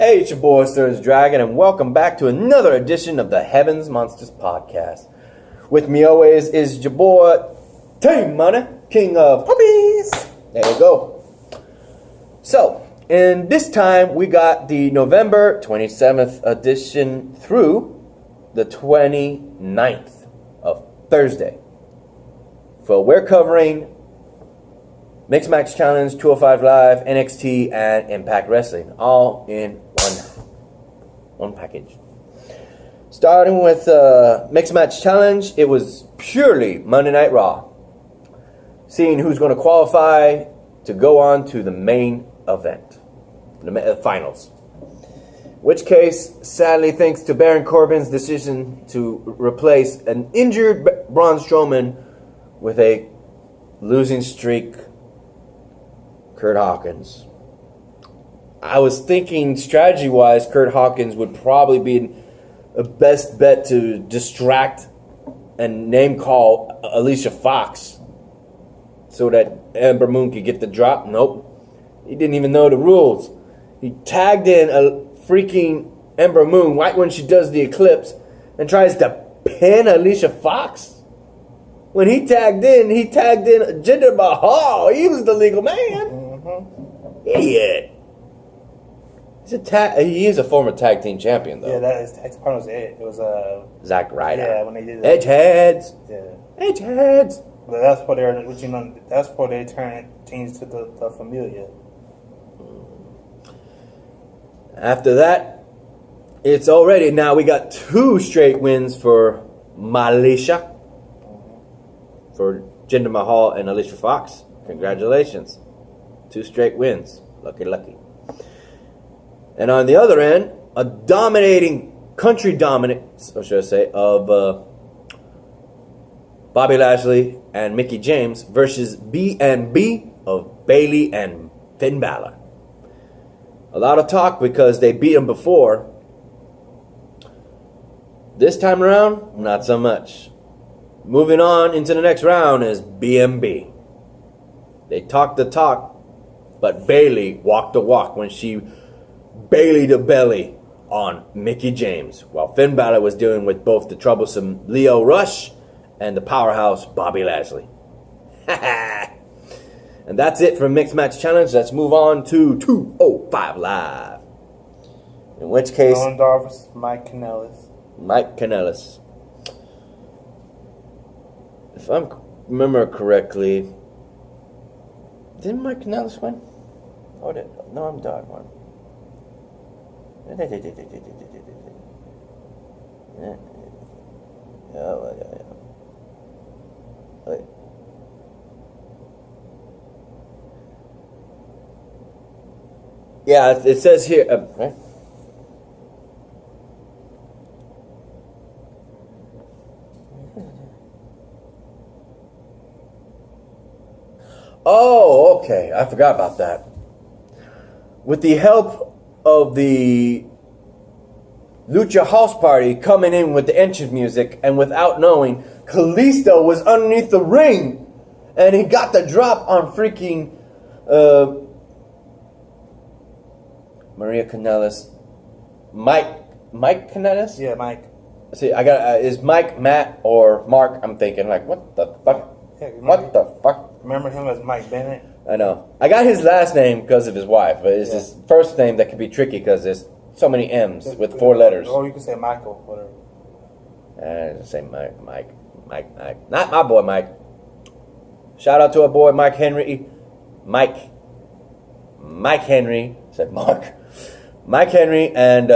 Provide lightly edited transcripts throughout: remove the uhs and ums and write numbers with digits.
Hey, it's your boy SergDragon, and welcome back to another edition of the Heavens Monsters Podcast. With me always is your boy T-Money, king of puppies. There you go. So, in this time, we got the November 27th edition through the 29th of Thursday. So we're covering Mixed Match Challenge, 205 Live, NXT, and Impact Wrestling, all in one package. Starting with Mixed Match Challenge, it was purely Monday Night Raw. Seeing who's going to qualify to go on to the main event, the finals. Which case, sadly, thanks to Baron Corbin's decision to replace an injured Braun Strowman with a losing streak, Kurt Hawkins. I was thinking strategy-wise, Kurt Hawkins would probably be a best bet to distract and name call Alicia Fox so that Ember Moon could get the drop. Nope. He didn't even know the rules. He tagged in a freaking Ember Moon right when she does the Eclipse and tries to pin Alicia Fox. When he tagged in Jinder Mahal. He was the legal man. Idiot. He is a former tag team champion, though. Yeah, that is tag partner was it. It was Zack Ryder. Yeah, when they did Edgeheads. Yeah. Edgeheads. But that's what they're, that's what they changed to the Familia. After that, it's already now we got 2 straight wins for Malisha. For Jinder Mahal and Alicia Fox. Congratulations. 2 straight wins. Lucky. And on the other end, a dominating country dominance, or should I say, of Bobby Lashley and Mickie James versus B&B of Bayley and Finn Balor. A lot of talk because they beat them before. This time around, not so much. Moving on into the next round is B&B. They talked the talk, but Bayley walked the walk when she Bayley the belly on Mickie James, while Finn Balor was dealing with both the troublesome Lio Rush and the powerhouse Bobby Lashley. And that's it for Mixed Match Challenge. Let's move on to 205 Live. In which case, Nolan Dar versus Mike Kanellis. If I remember correctly, didn't Mike Kanellis win? Oh, Noam Dar won. Yeah, it says here, right? Oh, okay. I forgot about that. With the help of the Lucha House Party coming in with the entrance music, and without knowing, Kalisto was underneath the ring, and he got the drop on freaking Maria Kanellis. Mike Kanellis? Yeah, Mike. See, I got is Mike, Matt, or Mark? I'm thinking like, what the fuck? Yeah, What the fuck? Remember him as Mike Bennett? I know. I got his last name because of his wife, but it's his first name that can be tricky because there's so many M's with 4 letters. Or you can say Michael, whatever. Say Mike. Not my boy Mike. Shout out to our boy Mike Henry. Mike Henry. Said Mark. Mike Henry and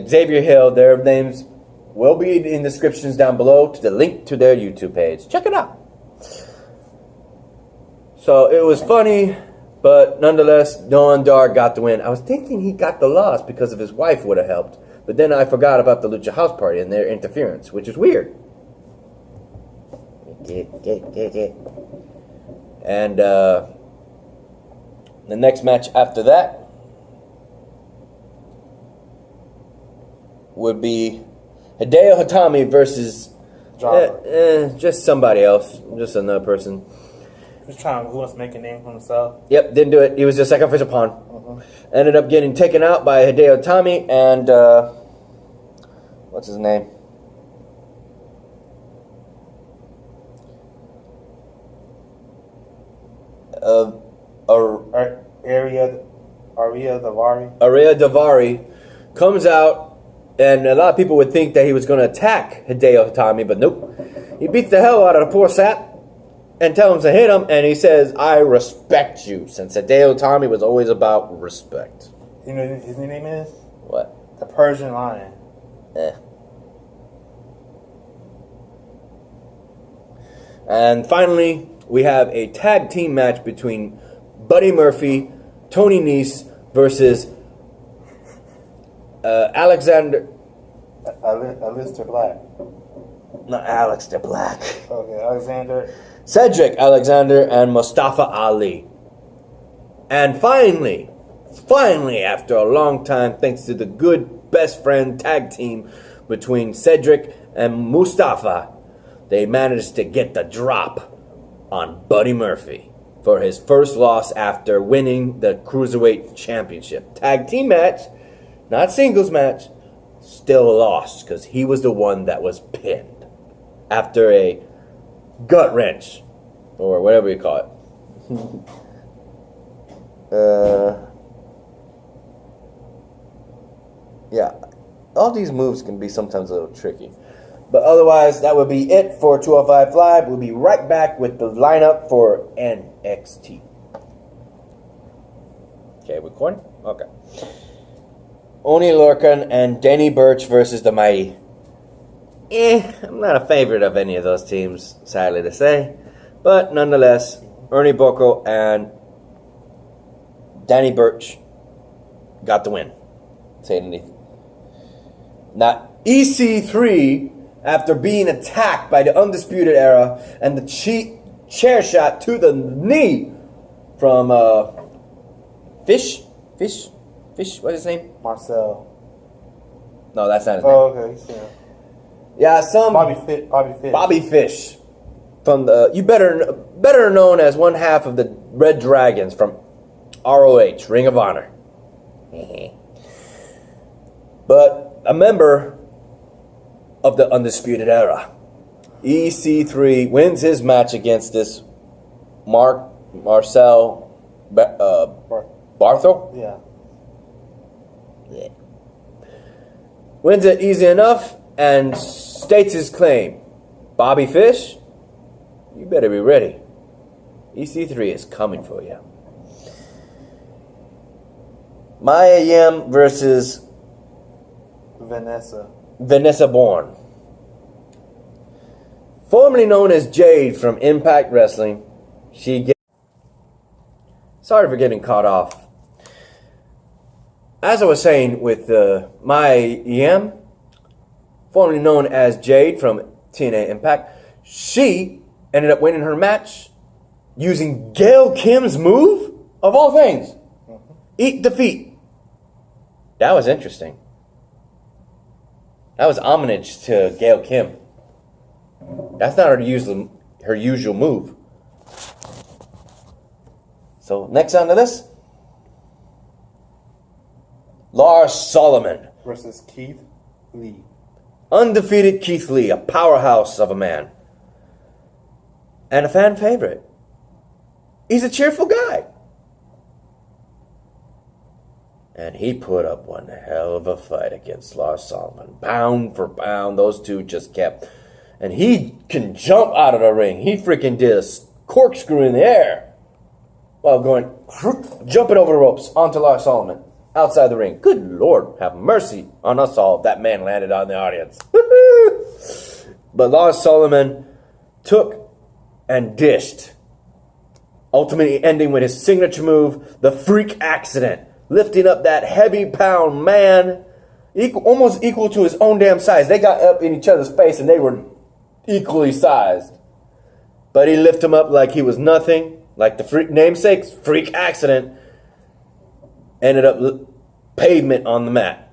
Xavier Hill. Their names will be in the descriptions down below to the link to their YouTube page. Check it out. So it was funny, but nonetheless, Nolan Dar got the win. I was thinking he got the loss because of his wife would have helped. But then I forgot about the Lucha House Party and their interference, which is weird. And the next match after that would be Hideo Itami versus just somebody else, just another person. Who wants to make a name for himself? Yep, didn't do it. He was the second official pawn. Ended up getting taken out by Hideo Itami and what's his name? Arya Davari. Arya Davari comes out, and a lot of people would think that he was going to attack Hideo Itami, but nope. He beats the hell out of the poor sap and tells him to hit him, and he says, "I respect you," since Hideo Itami was always about respect. You know what his name is? What? The Persian Lion. And finally, we have a tag team match between Buddy Murphy, Tony Nese versus Alistair Black. Not Alistair Black. Okay, Alexander. Cedric Alexander and Mustafa Ali. And finally, after a long time, thanks to the good best friend tag team between Cedric and Mustafa, they managed to get the drop on Buddy Murphy for his first loss after winning the Cruiserweight Championship. Tag team match, not singles match, still lost because he was the one that was pinned after a gut wrench or whatever you call it. Yeah, all these moves can be sometimes a little tricky. But otherwise, that would be it for 205 Live. We'll be right back with the lineup for NXT. Okay, recording? Okay. Oni Lorcan and Danny Burch versus the Mighty. I'm not a favorite of any of those teams, sadly to say. But nonetheless, Ernie Bocco and Danny Burch got the win. Say anything. Now, EC3, after being attacked by the Undisputed Era and the chair shot to the knee from Fish, what's his name? Marcel. No, that's not his name. Oh, okay. Yeah, some Bobby Fish. Bobby Fish from the better known as one half of the Red Dragons from ROH, Ring of Honor. But a member of the Undisputed Era, EC3 wins his match against this Marcel Barthel. Yeah. Wins it easy enough and states his claim. Bobby Fish, you better be ready. EC3 is coming for you. Maya Yim versus Vanessa Bourne. Formerly known as Jade from Impact Wrestling, sorry for getting caught off. As I was saying with Maya Yim, formerly known as Jade from TNA Impact, she ended up winning her match using Gail Kim's move, of all things. Eat defeat. That was interesting. That was homage to Gail Kim. That's not her usual move. So next on to this, Lars Solomon versus Keith Lee. Undefeated Keith Lee, a powerhouse of a man. And a fan favorite. He's a cheerful guy. And he put up one hell of a fight against Lars Solomon. Pound for pound, those two just kept. And he can jump out of the ring. He freaking did a corkscrew in the air while jumping over the ropes onto Lars Solomon outside the ring. Good Lord, have mercy on us all if that man landed on the audience. But Lars Solomon took and dished, ultimately ending with his signature move, the Freak Accident, lifting up that heavy pound man, almost equal to his own damn size. They got up in each other's face and they were equally sized. But he lifted him up like he was nothing, like the namesake's Freak Accident, ended up pavement on the mat,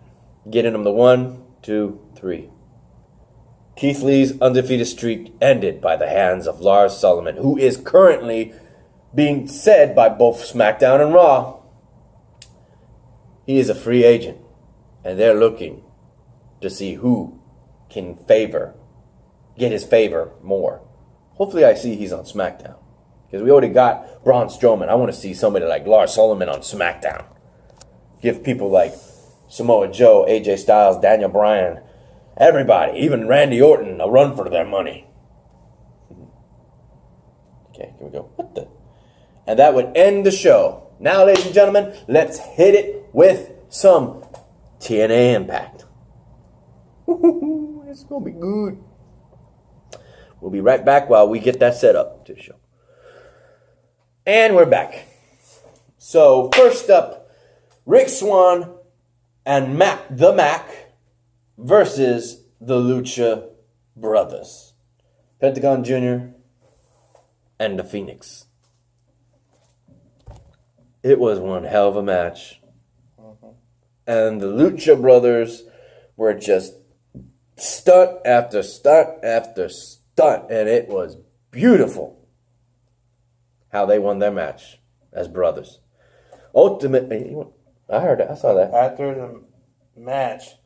getting him the 1, 2, 3. Keith Lee's undefeated streak ended by the hands of Lars Solomon, who is currently being said by both SmackDown and Raw, he is a free agent, and they're looking to see who can get his favor more. Hopefully I see he's on SmackDown, because we already got Braun Strowman. I want to see somebody like Lars Sullivan on SmackDown. Give people like Samoa Joe, AJ Styles, Daniel Bryan, everybody, even Randy Orton, a run for their money. Okay, here we go. What the? And that would end the show. Now, ladies and gentlemen, let's hit it with some TNA Impact. It's going to be good. We'll be right back while we get that set up to the show. And we're back. So, first up, Rick Swann and the Mac versus the Lucha Brothers. Pentagon Jr. and the Phoenix. It was one hell of a match. And the Lucha Brothers were just stunt after stunt after stunt. And it was beautiful how they won their match as brothers. Ultimately, I heard it. I saw that. After the match,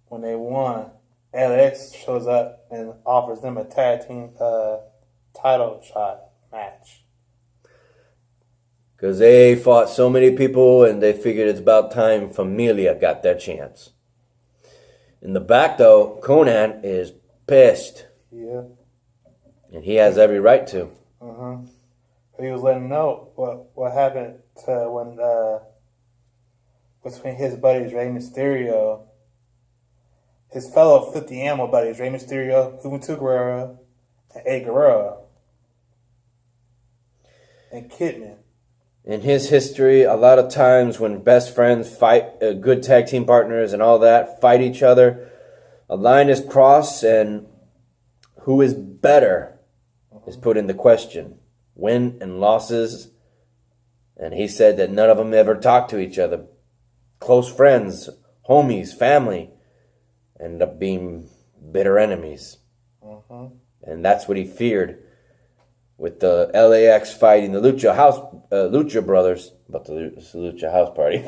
when they won, LX shows up and offers them a tag team title shot match. Because they fought so many people and they figured it's about time Familia got their chance. In the back, though, Conan is pissed. Yeah. And he has every right to. He was letting know what happened to when between his buddies Rey Mysterio, his fellow 50 Ammo buddies Rey Mysterio, Juventud Guerrero, and Eddie Guerrero, and Kidman. In his history, a lot of times when best friends fight, good tag team partners and all that, fight each other, a line is crossed and who is better is put into question. Win and losses. And he said that none of them ever talked to each other. Close friends, homies, family, end up being bitter enemies. And that's what he feared with the LAX fighting the Lucha Brothers, but the Lucha House Party.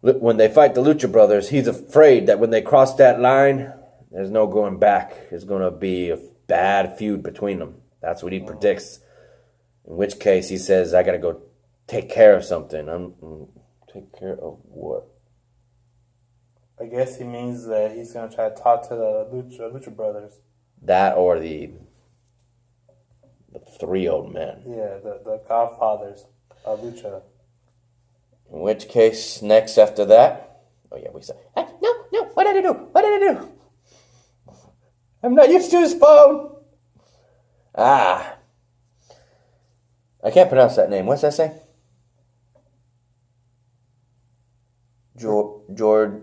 When they fight the Lucha Brothers, he's afraid that when they cross that line, there's no going back. There's going to be a bad feud between them. That's what he predicts. In which case, he says, I got to go take care of something. Take care of what? I guess he means that he's going to try to talk to the Lucha Brothers. That or the three old men. Yeah, the godfathers of Lucha. In which case, next after that... Oh, yeah, we said... No, what did I do? What did I do? I'm not used to his phone. I can't pronounce that name. What's that say? Jordini?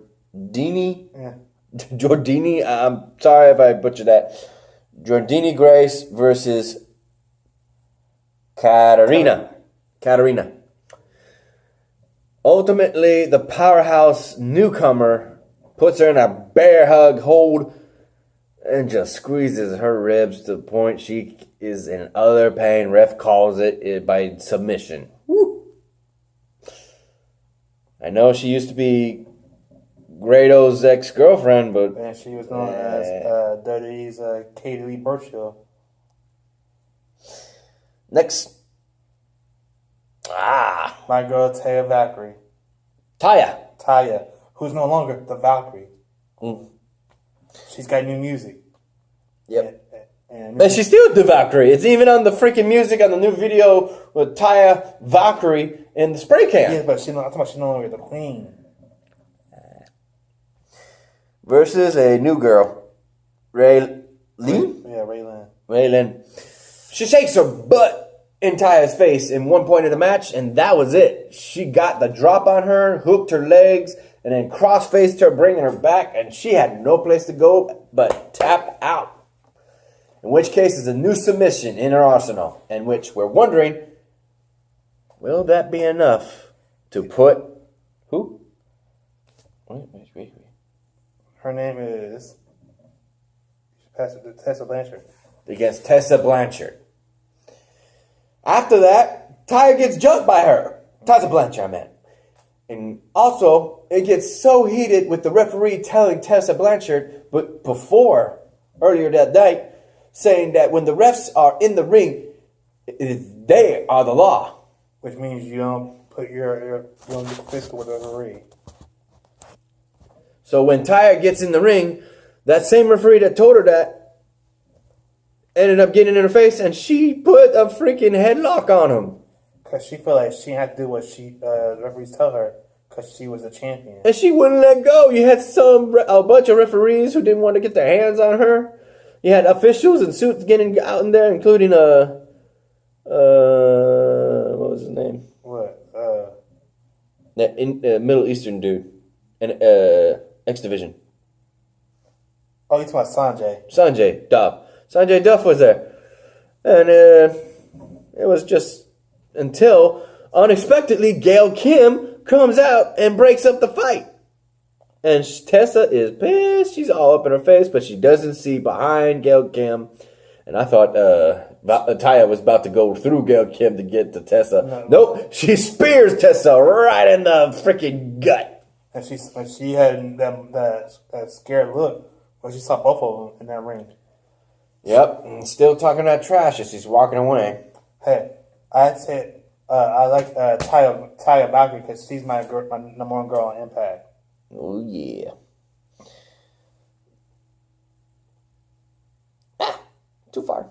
Yeah. Jordini? I'm sorry if I butchered that. Jordini Grace versus Katarina. Ultimately, the powerhouse newcomer puts her in a bear hug hold and just squeezes her ribs to the point she is in utter pain. Ref calls it by submission. Woo. I know she used to be Grado's ex-girlfriend, but... And she was known as WWE's Katie Lee Burchill. Next. My girl, Taya Valkyrie. Taya. Who's no longer the Valkyrie. She's got new music. Yep. And she's still the Valkyrie. It's even on the freaking music on the new video with Taya Valkyrie in the spray can. Yeah, but she's no longer the queen. Versus a new girl, Raylene? Yeah, Raylene. Raylene. She shakes her butt in Taya's face in one point of the match, and that was it. She got the drop on her, hooked her legs, and then cross-faced her, bringing her back, and she had no place to go but tap out. In which case is a new submission in her arsenal, in which we're wondering, will that be enough to put... Who? Wait. Her name is... Tessa Blanchard. Against Tessa Blanchard. After that, Taya gets jumped by her. Tessa Blanchard, man. And also, it gets so heated with the referee telling Tessa Blanchard, but earlier that night, saying that when the refs are in the ring, they are the law. Which means you don't put you don't get physical with the referee. So when Taya gets in the ring, that same referee that told her that ended up getting in her face, and she put a freaking headlock on him. Because she felt like she had to do what the referees tell her, because she was a champion. And she wouldn't let go. You had a bunch of referees who didn't want to get their hands on her. You had officials in suits getting out in there, including what was his name? What? That Middle Eastern dude, and X Division. Oh, you talking about Sanjay? Sanjay Duff. Sanjay Duff was there, and it was just until unexpectedly Gail Kim comes out and breaks up the fight. And Tessa is pissed. She's all up in her face, but she doesn't see behind Gail Kim. And I thought Taya was about to go through Gail Kim to get to Tessa. No. Nope, she spears Tessa right in the freaking gut. And she had that scared look when she saw both of them in that ring. Yep, and still talking that trash as she's walking away. Hey, I'd say I like Taya Valkyrie because she's my number one girl on Impact. Oh, yeah. Too far.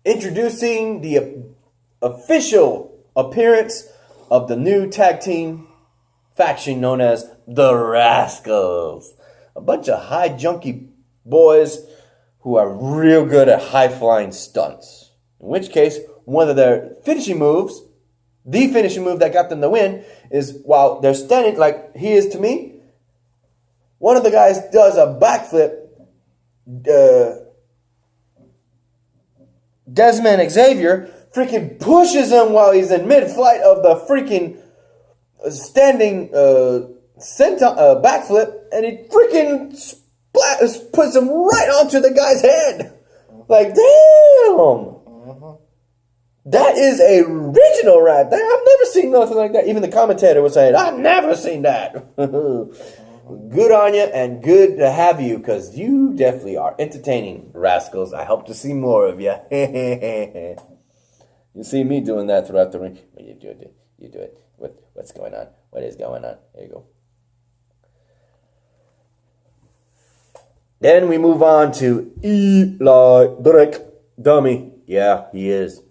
Introducing the official appearance of the new tag team faction known as the Rascals. A bunch of high junkie boys who are real good at high-flying stunts. In which case, one of their finishing moves, the finishing move that got them the win, is while they're standing like he is to me, one of the guys does a backflip. Desmond Xavier freaking pushes him while he's in mid-flight of the freaking standing backflip, and he freaking puts him right onto the guy's head. Like, damn! That is a original right there. I've never seen nothing like that. Even the commentator was saying, I've never seen that. Good on you, and good to have you, because you definitely are entertaining, Rascals. I hope to see more of you. You see me doing that throughout the ring. You do it. You do it. What's going on? What is going on? There you go. Then we move on to Eli Drake. Dummy. Yeah, he is.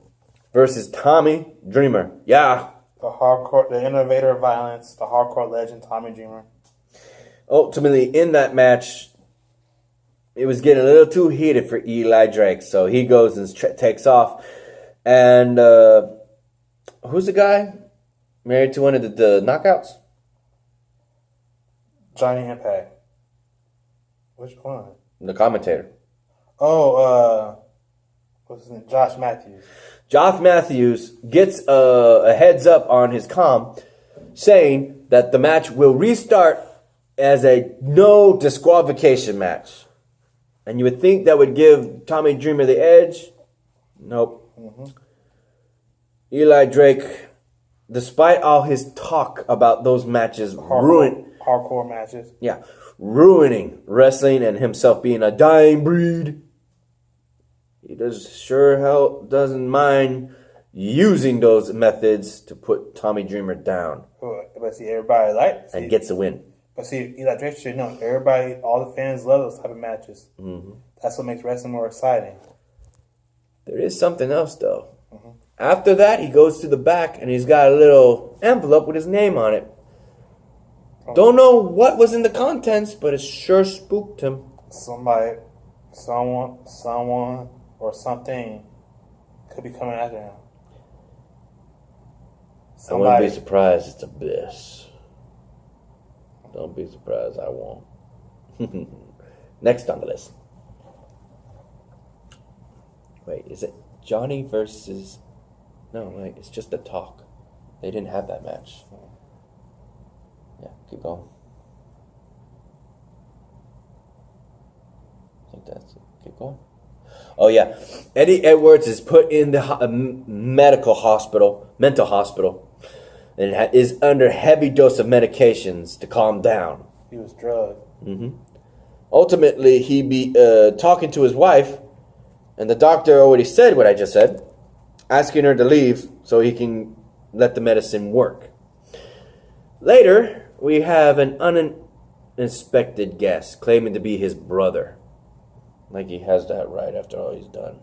Versus Tommy Dreamer. Yeah. The innovator of violence, the hardcore legend, Tommy Dreamer. Ultimately, in that match, it was getting a little too heated for Eli Drake, so he goes and takes off. And who's the guy married to one of the knockouts? Johnny Impact. Which one? The commentator. Oh, what's his name? Josh Matthews. Josh Matthews gets a heads up on his comm saying that the match will restart as a no disqualification match. And you would think that would give Tommy Dreamer the edge. Nope. Mm-hmm. Eli Drake, despite all his talk about those matches, hardcore matches. Yeah. Ruining wrestling and himself being a dying breed. He doesn't mind using those methods to put Tommy Dreamer down. But see, everybody and gets the win. But see, Eli Drake should know. Everybody, all the fans love those type of matches. Mm-hmm. That's what makes wrestling more exciting. There is something else, though. Mm-hmm. After that, he goes to the back, and he's got a little envelope with his name on it. Oh. Don't know what was in the contents, but it sure spooked him. Someone, or something could be coming after him. I wouldn't be surprised it's Abyss. Don't be surprised, I won't. Next on the list. Wait, is it Johnny versus... No, wait, it's just the talk. They didn't have that match. Yeah, keep going. I think that's it. Keep going. Oh, yeah. Eddie Edwards is put in the mental hospital, and is under heavy dose of medications to calm down. He was drugged. Mm-hmm. Ultimately, he be talking to his wife, and the doctor already said what I just said, asking her to leave so he can let the medicine work. Later, we have an uninspected guest claiming to be his brother. Like he has that right after all he's done.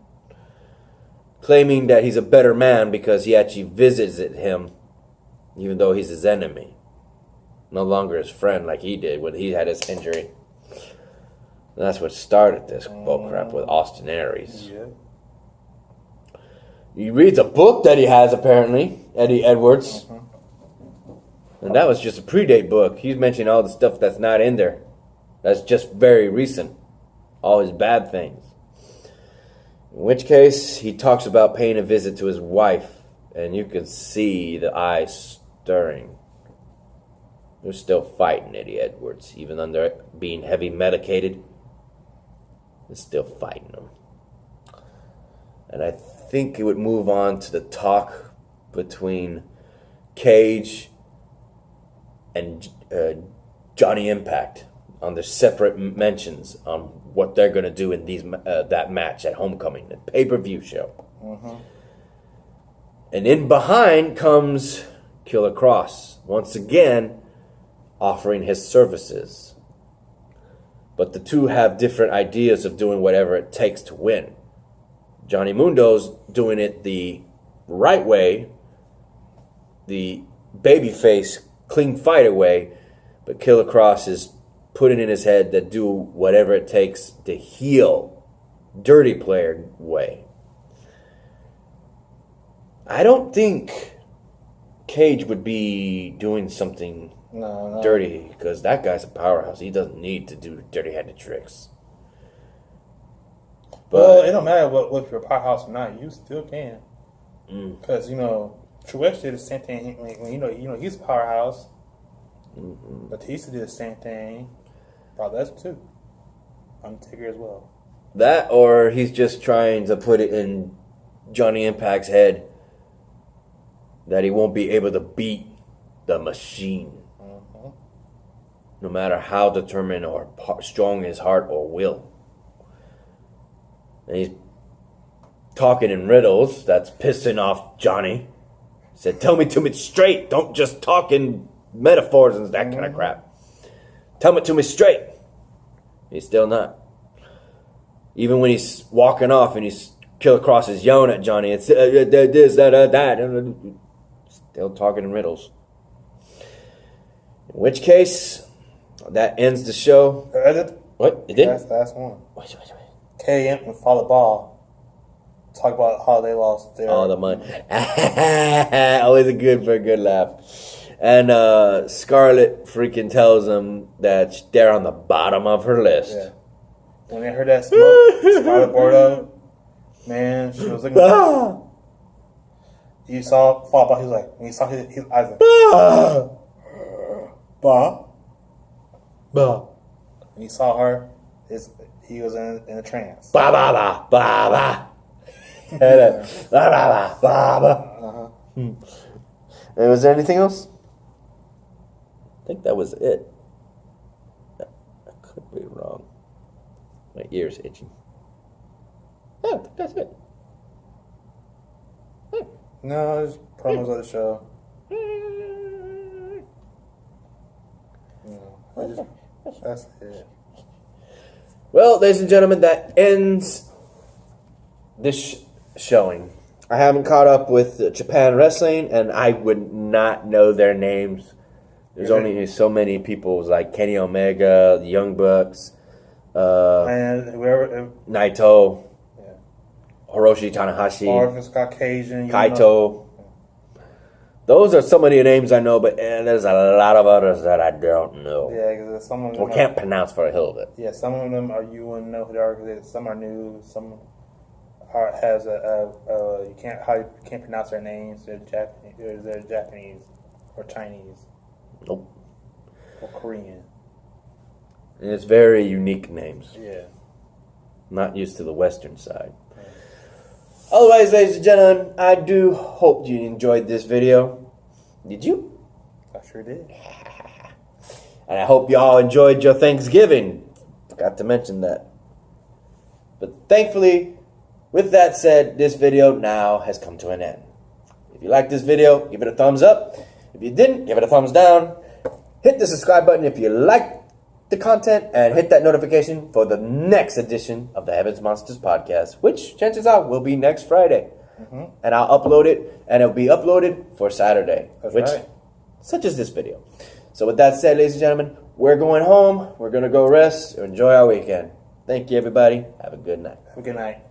Claiming that he's a better man because he actually visited him, even though he's his enemy. No longer his friend like he did when he had his injury. And that's what started this bullcrap with Austin Aries. Yeah. He reads a book that he has, apparently, Eddie Edwards. And that was just a predate book. He's mentioning all the stuff that's not in there. That's just very recent. All his bad things. In which case, he talks about paying a visit to his wife. And you can see the eyes stirring. They're still fighting Eddie Edwards. Even under being heavy medicated. They're still fighting him. And I think it would move on to the talk between Cage and Johnny Impact on their separate mentions on what they're going to do in that match at Homecoming, the pay-per-view show. Mm-hmm. And in behind comes Killer Cross, once again offering his services. But the two have different ideas of doing whatever it takes to win. Johnny Mundo's doing it the right way, the babyface, clean fighter way, but Killer Cross is putting in his head that do whatever it takes to heal, dirty player way. I don't think Cage would be doing something dirty, because that guy's a powerhouse. He doesn't need to do dirty-handed tricks. Well, it don't matter what you're a powerhouse or not. You still can, because Truex did the same thing. When he's a powerhouse. Mm-hmm. Batista did the same thing. Brock Lesnar too. Undertaker as well. That, or he's just trying to put it in Johnny Impact's head that he won't be able to beat the machine. Mm-hmm. No matter how determined or strong his heart or will. And he's talking in riddles that's pissing off Johnny. He said, tell me to me straight. Don't just talk in metaphors and that kind of crap. Tell me to me straight. He's still not. Even when he's walking off and he's Killer Cross is yelling at Johnny, it's this, that. Still talking in riddles. In which case, that ends the show. What? It did? That's the last one. Wait. KM and Father Ball talk about how they lost their all the money. Always for a good laugh. And Scarlett freaking tells them that they're on the bottom of her list. Yeah. When they heard that smoke, Scarlett Bordeaux, man, she was looking. You saw Father Ball. He was like, when he saw his eyes, like, bah. When he saw her, he was in a trance. Ba ba ba ba ba. Ba ba ba ba. And was there anything else? I think that was it. I could be wrong. My ear's itching. Yeah, I think that's it. No, it's promos of the show. That's it. Well, ladies and gentlemen, that ends this showing. I haven't caught up with Japan Wrestling, and I would not know their names. There's only so many people like Kenny Omega, the Young Bucks, Naito, Hiroshi Tanahashi, or if it's Caucasian, Kaito. Those are some of the names I know, but there's a lot of others that I don't know. Yeah, because some of them can't pronounce for the hell of it. Yeah, some of them are you wouldn't know who they are because some are new. Some has you can't pronounce their names. They're Japanese or Chinese. Nope. Or Korean. And it's very unique names. Yeah. Not used to the Western side. Otherwise, ladies and gentlemen, I do hope you enjoyed this video. Did you? I sure did. And I hope y'all enjoyed your Thanksgiving. Forgot to mention that. But thankfully, with that said, this video now has come to an end. If you liked this video, give it a thumbs up. If you didn't, give it a thumbs down. Hit the subscribe button if you like the content, and hit that notification for the next edition of the Heavens Monsters podcast, which chances are will be next Friday. And I'll upload it, and it'll be uploaded for Saturday, such as this video. So with that said, ladies and gentlemen, we're going home. We're going to go rest, enjoy our weekend. Thank you, everybody. Have a good night. Have a good night.